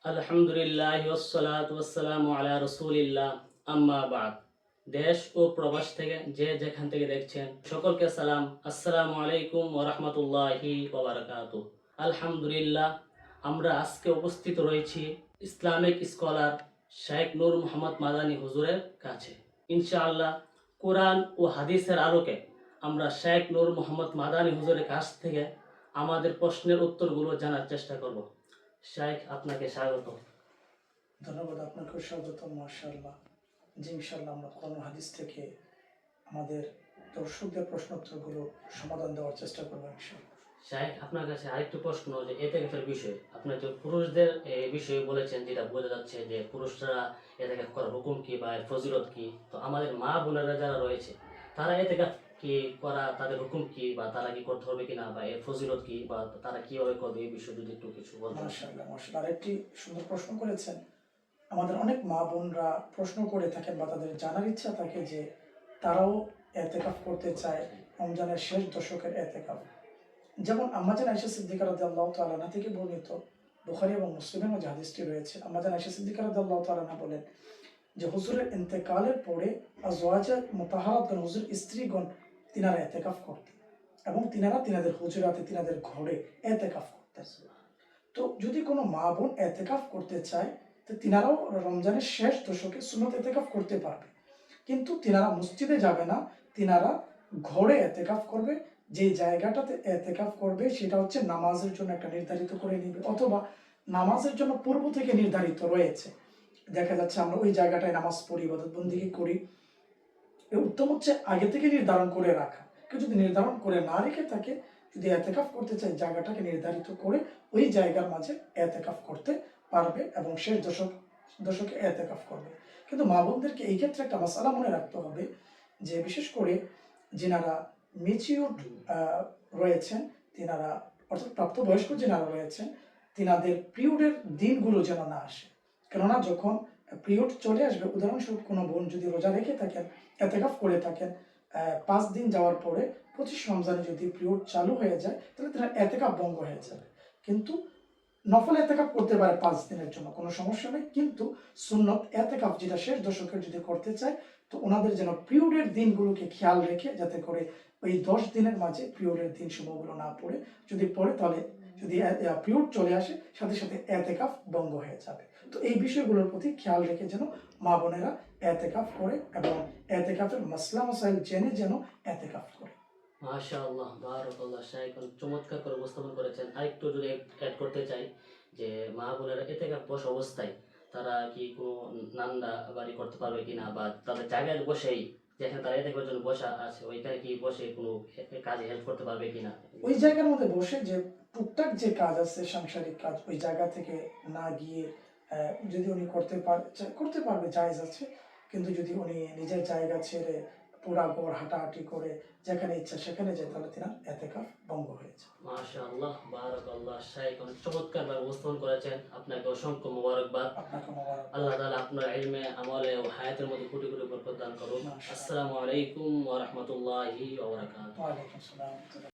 আলহামদুলিল্লাহ ওয়াসসালাতু ওয়াসসালামু আলা রাসূলিল্লাহ আম্মা বাদ। দেশ ও প্রবাস থেকে যে যেখান থেকে দেখছেন সকলকে সালাম, আসসালামু আলাইকুম ওয়া রাহমাতুল্লাহি ওয়া বারাকাতুহু। আলহামদুলিল্লাহ, আমরা আজকে উপস্থিত রয়েছি ইসলামিক স্কলার শেখ নূর মোহাম্মদ মাদানী হুজুরের কাছে। ইনশাআল্লাহ কোরআন ও হাদিসের আলোকে আমরা শেখ নূর মোহাম্মদ মাদানী হুজুরের কাছ থেকে আমাদের প্রশ্নের উত্তরগুলো জানার চেষ্টা করব। শেখ, আপনাকে স্বাগত। ধন্যবাদ, আপনাকেও স্বাগত। মাশাআল্লাহ। জি, ইনশাআল্লাহ আমরা কোরআন ও হাদিস থেকে আমাদের দর্শকদের প্রশ্নোত্তরগুলো সমাধান দেওয়ার চেষ্টা করবো ইনশাআল্লাহ। শেখ, আপনার কাছে আরেকটু প্রশ্ন যে এতেকাফের বিষয়, আপনি যে পুরুষদের এই বিষয়ে বলেছেন, যেটা বোঝা যাচ্ছে যে পুরুষরা এতেকাফ করার হুকুম কি বা এর ফজিলত কি, তো আমাদের মা বোনেরা যারা রয়েছে তারা এতেকাফ কি করা, তাদের হুকুম কি, বা তারা কি করতে হবে কিনা, বা এর ফজিলত কি, বা তারা কিভাবে করবে, এই বিষয়ে যদি একটু কিছু বলতেন। মাশাআল্লাহ, মাশাআল্লাহ। আরেকটি সুন্দর প্রশ্ন করেছেন। আমাদের অনেক মা বোনরা প্রশ্ন করে থাকেন বা তাদের জানার ইচ্ছা থাকে যে তারাও এতেকাফ করতে চায়, রমজানের শেষ দশকের এতেকাফ। যেমন আম্মাজান আয়েশা সিদ্দিকা রাদিয়াল্লাহু তাআলা আনহা থেকে বর্ণিত, বুখারী এবং মুসলিমের মধ্যে হাদিসটি রয়েছে। আম্মাজান আয়েশা সিদ্দিকা রাদিয়াল্লাহু তাআলা আনহা বলেন যে হুজুরের ইন্তেকালের পরে আজওয়াজে মুতাহারাতগণ, হুজুর স্ত্রীগণ, তিনারা এতেকাফ করতেন এবং তিনারা তিনাদের হুজুরাতে, তিনাদের ঘরে এতেকাফ করতেন। তো যদি কোনো মা বোন এতেকাফ করতে চায়, তো তিনারাও রমজানের শেষ দশকে সুন্নত এতেকাফ করতে পারবে, কিন্তু তিনারা মসজিদে যাবে না, তিনারা ঘরে এতেকাফ করবে। যে জায়গাটাতে এতেকাফ করবে সেটা হচ্ছে নামাজের জন্য একটা নির্ধারিত করে নিবে, অথবা নামাজের জন্য পূর্ব থেকে নির্ধারিত রয়েছে। দেখা যাচ্ছে আমরা ওই জায়গাটায় নামাজ পড়ি, ইবাদত বন্দেগী করি। উত্তম হচ্ছে আগে থেকে নির্ধারণ করে রাখা। কেউ যদি নির্ধারণ করে না রেখে থাকে, যদি এতেকাফ করতে চায়, জায়গাটাকে নির্ধারিত করে ওই জায়গার মাঝে এতেকাফ করতে পারবে এবং শেষ দশকে এতেকাফ করবে। কিন্তু মা বোনদেরকে এই ক্ষেত্রে একটা মাসালা মনে রাখতে হবে যে বিশেষ করে যিনারা মেচিউরড রয়েছেন, তিনারা অর্থাৎ প্রাপ্তবয়স্ক যিনারা রয়েছেন, তিনাদের পিরিয়ডের দিনগুলো যেন না আসে। কেননা যখন পিরিয়ড চলে আসবে, উদাহরণস্বরূপ কোনো বোন যদি রোজা রেখে থাকেন, এতেকাফ করে থাকেন, 5 দিন যাওয়ার পরে 25 রমজানে যদি পিরিয়ড চালু হয়ে যায়, তাহলে তারা এতেকাফ ভঙ্গ হয়ে যাবে। কিন্তু নফল এতেকাফ করতে পারে 5 দিনের জন্য, কোনো সমস্যা নেই। কিন্তু সুন্নত এতেকাফ যেটা শেষ দশকের যদি করতে চায়, তো ওনাদের যেন পিরিয়ডের দিনগুলোকে খেয়াল রেখে, যাতে করে ওই 10 দিনের মাঝে পিরিয়ডের দিন সমূহগুলো না পড়ে, যদি পড়ে তাহলে যদি পিরিয়ড চলে আসে, সাথে সাথে এতেকাফ ভঙ্গ হয়ে যাবে। তো এই বিষয়গুলোর প্রতি খেয়াল রেখে যেন মা বোনেরা এতেকাফ করে এবং এতেকাফের মাসলা মাসাইল জেনে যেন এতেকাফ করে। মাশাআল্লাহ, বারাকাল্লাহ। শেখ চমৎকার করে উপস্থাপন করেছেন। আরেকটু যদি অ্যাড করতে চাই যে মা বোনেরা এতেকাফ বসা অবস্থায় তারা কি কোনো নান্দা বাড়ি করতে পারবে কিনা, বা তাদের জায়গায় বসেই, যেখানে তারা এতেকাফের জন্য বসা আছে ওইখানে কি বসে কোনো কাজে হেল্প করতে পারবে কিনা? ওই জায়গার মধ্যে বসে যে টুকটাক যে কাজ আছে, সাংসারিক কাজ, ওই জায়গা থেকে না গিয়ে যদি উনি করতে পারবে, জায়েজ আছে। কিন্তু যদি উনি নিজের জায়গা ছেড়ে পুরা ঘর হাঁটাহাঁটি করে যেখানে ইচ্ছা সেখানে যায়, তাহলে তিনার এতেকাফ ভঙ্গ হয়েছে। মাশাআল্লাহ, বারাকাল্লাহ। শেখ অনেক চমৎকারভাবে উপস্থাপন করেছেন, আপনাকে অসংখ্য মোবারকবাদ। আপনাকে মোবারক। আল্লাহ তাআলা আপনার ইলমে, আমলে ও হায়াতের মধ্যে কোটি কোটি বরকত দান করুন। মাশাআল্লাহ। আসসালামু আলাইকুম ওয়া রাহমাতুল্লাহি ওয়া বারাকাতুহু। ওয়ালাইকুম আসসালাম।